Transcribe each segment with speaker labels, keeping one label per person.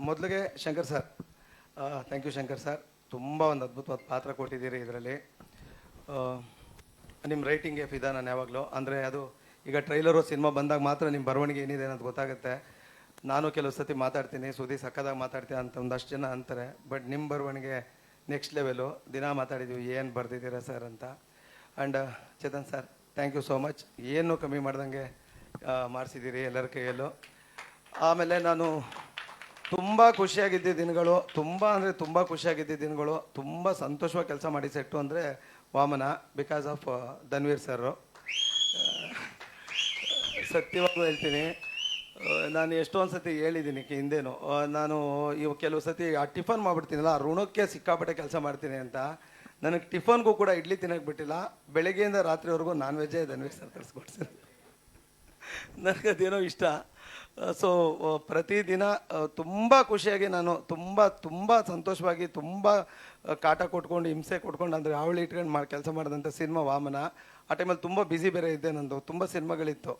Speaker 1: ಮೊದಲಿಗೆ Shankar sir, thank you Shankar sir. ತುಂಬ ಒಂದು ಅದ್ಭುತವಾದ ಪಾತ್ರ ಕೊಟ್ಟಿದ್ದೀರಿ ಇದರಲ್ಲಿ. ನಿಮ್ಮ ರೈಟಿಂಗ್ಗೆ ಫಿದಾ ನಾನು ಯಾವಾಗಲೂ. ಅಂದರೆ ಅದು ಈಗ ಟ್ರೈಲರು ಸಿನಿಮಾ ಬಂದಾಗ ಮಾತ್ರ ನಿಮ್ಮ ಬರವಣಿಗೆ ಏನಿದೆ ಅನ್ನೋದು ಗೊತ್ತಾಗುತ್ತೆ. ನಾನು ಕೆಲವು ಸತಿ ಮಾತಾಡ್ತೀನಿ, ಸುದ್ದಿ ಸಕ್ಕದಾಗ ಮಾತಾಡ್ತೀನಿ ಅಂತ ಒಂದಷ್ಟು ಜನ ಅಂತಾರೆ. ಬಟ್ ನಿಮ್ಮ ಬರವಣಿಗೆ ನೆಕ್ಸ್ಟ್ ಲೆವೆಲು. ದಿನ ಮಾತಾಡಿದ್ದೀವಿ ಏನು ಬರೆದಿದ್ದೀರಾ ಸರ್ ಅಂತ. And Chetan sir, thank you so much. ಏನೂ ಕಮ್ಮಿ ಮಾಡ್ದಂಗೆ ಮಾಡಿಸಿದ್ದೀರಿ ಎಲ್ಲರ ಕೈಯಲ್ಲೂ. ಆಮೇಲೆ ನಾನು ತುಂಬ ಖುಷಿಯಾಗಿದ್ದ ದಿನಗಳು, ತುಂಬ ಅಂದರೆ ತುಂಬ ಖುಷಿಯಾಗಿದ್ದ ದಿನಗಳು, ತುಂಬ ಸಂತೋಷವಾಗಿ ಕೆಲಸ ಮಾಡಿ ಸೆಟ್ಟು ಅಂದರೆ ವಾಮನ, ಬಿಕಾಸ್ ಆಫ್ ಧನ್ವೀರ್ ಸರು. ಸತ್ಯವಾಗೂ ಹೇಳ್ತೀನಿ, ನಾನು ಎಷ್ಟೊಂದು ಸತಿ ಹೇಳಿದ್ದೀನಿ ಹಿಂದೇನು, ನಾನು ಇವು ಕೆಲವು ಸತಿ ಆ ಟಿಫನ್ ಮಾಡಿಬಿಡ್ತೀನಲ್ಲ, ಆ ಋಣಕ್ಕೆ ಸಿಕ್ಕಾಪಟ್ಟೆ ಕೆಲಸ ಮಾಡ್ತೀನಿ ಅಂತ. ನನಗೆ ಟಿಫನ್ಗೂ ಕೂಡ ಇಡ್ಲಿ ತಿನ್ನೋಕೆ ಬಿಟ್ಟಿಲ್ಲ. ಬೆಳಗ್ಗೆಯಿಂದ ರಾತ್ರಿವರೆಗೂ ನಾನ್ ವೆಜ್ಜೇ ಧನ್ವೀರ್ ಸರ್ ತರಿಸ್ಕೊಡ್ತೀನಿ. ನನಗದೇನೋ ಇಷ್ಟ. ಸೊ ಪ್ರತಿದಿನ ತುಂಬ ಖುಷಿಯಾಗಿ ನಾನು ತುಂಬ ಸಂತೋಷವಾಗಿ, ತುಂಬ ಕಾಟ ಕೊಟ್ಕೊಂಡು, ಹಿಂಸೆ ಕೊಟ್ಕೊಂಡು, ಅಂದರೆ ಅವಳು ಇಟ್ಕೊಂಡು ಕೆಲಸ ಮಾಡಿದಂಥ ಸಿನಿಮಾ ವಾಮನ. ಆ ಟೈಮಲ್ಲಿ ತುಂಬ ಬ್ಯುಸಿ ಬೇರೆ ಇದ್ದೆ. ನಂದು ತುಂಬ ಸಿನಿಮಾಗಳಿತ್ತು.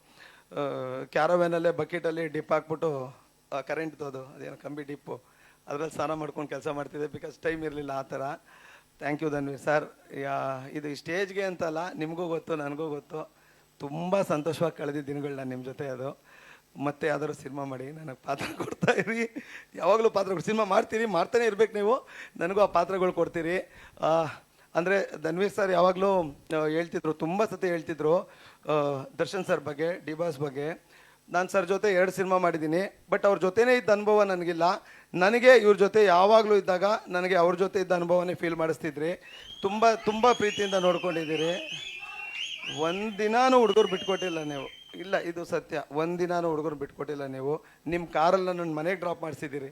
Speaker 1: ಕ್ಯಾರವ್ಯಾನಲ್ಲೇ ಬಕೆಟಲ್ಲಿ ಡಿಪ್ ಹಾಕ್ಬಿಟ್ಟು ಕರೆಂಟ್ದು ಅದೇನೋ ಕಂಬಿ ಡಿಪ್ಪು, ಅದರಲ್ಲಿ ಸ್ನಾನ ಮಾಡ್ಕೊಂಡು ಕೆಲಸ ಮಾಡ್ತಿದ್ದೆ, ಬಿಕಾಸ್ ಟೈಮ್ ಇರಲಿಲ್ಲ ಆ ಥರ. Thank you Dhanveer sir. ಇದು ಸ್ಟೇಜ್ಗೆ ಅಂತಲ್ಲ, ನಿಮಗೂ ಗೊತ್ತು, ನನಗೂ ಗೊತ್ತು. ತುಂಬ ಸಂತೋಷವಾಗಿ ಕಳೆದಿದ್ದ ದಿನಗಳು ನಾನು ನಿಮ್ಮ ಜೊತೆ. ಅದು ಮತ್ತೆ ಯಾವ್ದಾದ್ರು ಸಿನಿಮಾ ಮಾಡಿ ನನಗೆ ಪಾತ್ರ ಕೊಡ್ತಾ ಇರಿ. ಯಾವಾಗಲೂ ಪಾತ್ರಗಳು ಸಿನಿಮಾ ಮಾಡ್ತಾನೆ ಇರ್ಬೇಕು ನೀವು. ನನಗೂ ಆ ಪಾತ್ರಗಳು ಕೊಡ್ತೀರಿ. ಅಂದರೆ ಧನ್ವೀರ್ ಸರ್ ಯಾವಾಗಲೂ ಹೇಳ್ತಿದ್ರು, ತುಂಬ ಸತಿ ಹೇಳ್ತಿದ್ರು ದರ್ಶನ್ ಸರ್ ಬಗ್ಗೆ, ಡಿ ಬಾಸ್ ಬಗ್ಗೆ. ನಾನು ಸರ್ ಜೊತೆ 2 ಸಿನಿಮಾ ಮಾಡಿದ್ದೀನಿ, ಬಟ್ ಅವ್ರ ಜೊತೆನೇ ಇದ್ದ ಅನುಭವ ನನಗಿಲ್ಲ. ನನಗೆ ಇವ್ರ ಜೊತೆ ಯಾವಾಗಲೂ ಇದ್ದಾಗ ನನಗೆ ಅವ್ರ ಜೊತೆ ಇದ್ದ ಅನುಭವನೇ ಫೀಲ್ ಮಾಡಿಸ್ತಿದ್ರಿ. ತುಂಬ ಪ್ರೀತಿಯಿಂದ ನೋಡ್ಕೊಂಡಿದ್ದೀರಿ. ಒಂದಿನಾನು ಹುಡುಗರು ಬಿಟ್ಕೊಟ್ಟಿಲ್ಲ ನೀವು. ಇಲ್ಲ, ಇದು ಸತ್ಯ. ಒಂದಿನಾನು ಹುಡುಗರು ಬಿಟ್ಕೊಟ್ಟಿಲ್ಲ ನೀವು. ನಿಮ್ಮ ಕಾರಲ್ಲಿ ನನ್ನ ಮನೆಗೆ ಡ್ರಾಪ್ ಮಾಡಿಸಿದ್ದೀರಿ.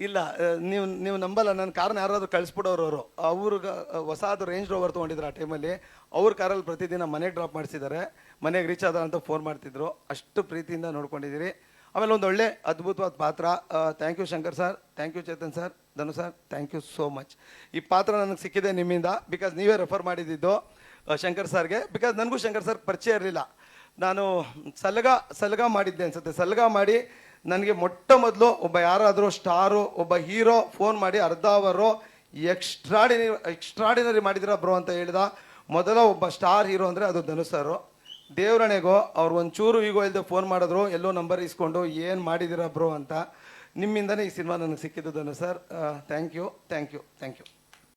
Speaker 1: ಇಲ್ಲ, ನೀವು ನಂಬಲ್ಲ, ನನ್ನ ಕಾರನ್ನ ಯಾರಾದರೂ ಕಳಿಸ್ಬಿಡೋರು. ಅವ್ರಿಗೆ ಹೊಸದು ರೇಂಜ್ ರೋವರ್ ತೊಗೊಂಡಿದ್ರು ಆ ಟೈಮಲ್ಲಿ. ಅವ್ರ ಕಾರಲ್ಲಿ ಪ್ರತಿದಿನ ಮನೆಗೆ ಡ್ರಾಪ್ ಮಾಡಿಸಿದ್ದಾರೆ. ಮನೆಗೆ ರೀಚ್ ಆದ ಅಂತ ಫೋನ್ ಮಾಡ್ತಿದ್ರು. ಅಷ್ಟು ಪ್ರೀತಿಯಿಂದ ನೋಡ್ಕೊಂಡಿದ್ದೀರಿ. ಆಮೇಲೆ ಒಂದು ಒಳ್ಳೆ ಅದ್ಭುತವಾದ ಪಾತ್ರ. Thank you Shankar sir, thank you Chetan sir, Dhanu sir, thank you so much. ಈ ಪಾತ್ರ ನನಗೆ ಸಿಕ್ಕಿದೆ ನಿಮ್ಮಿಂದ, ಬಿಕಾಸ್ ನೀವೇ ರೆಫರ್ ಮಾಡಿದ್ದು ಶಂಕರ್ ಸರ್ಗೆ. ಬಿಕಾಸ್ ನನಗೂ ಶಂಕರ್ ಸರ್ ಪರಿಚಯ ಇರಲಿಲ್ಲ. ನಾನು ಸಲ್ಗ ಮಾಡಿದ್ದೆ ಅನ್ಸುತ್ತೆ. ಸಲ್ಗ ಮಾಡಿ ನನಗೆ ಮೊಟ್ಟ ಮೊದಲು ಒಬ್ಬ ಯಾರಾದರೂ ಸ್ಟಾರು, ಒಬ್ಬ ಹೀರೋ ಫೋನ್ ಮಾಡಿ ಅರ್ಧ ಅವರು ಎಕ್ಸ್ಟ್ರಾಡಿನರಿ ಮಾಡಿದಿರ ಬ್ರೋ ಅಂತ ಹೇಳಿದ ಮೊದಲ ಒಬ್ಬ ಸ್ಟಾರ್ ಹೀರೋ ಅಂದರೆ ಅದು ಧನು ಸರು. ದೇವರಣೆಗೋ ಅವ್ರು ಒಂಚೂರು ಈಗೋ ಇಲ್ಲದೆ ಫೋನ್ ಮಾಡಿದ್ರು, ಎಲ್ಲೋ ನಂಬರ್ ಇಸ್ಕೊಂಡು ಏನು ಮಾಡಿದಿರ ಬ್ರೋ ಅಂತ. ನಿಮ್ಮಿಂದನೇ ಈ ಸಿನಿಮಾ ನನಗೆ ಸಿಕ್ಕಿದ್ದು ಧನು ಸರ್. Thank you.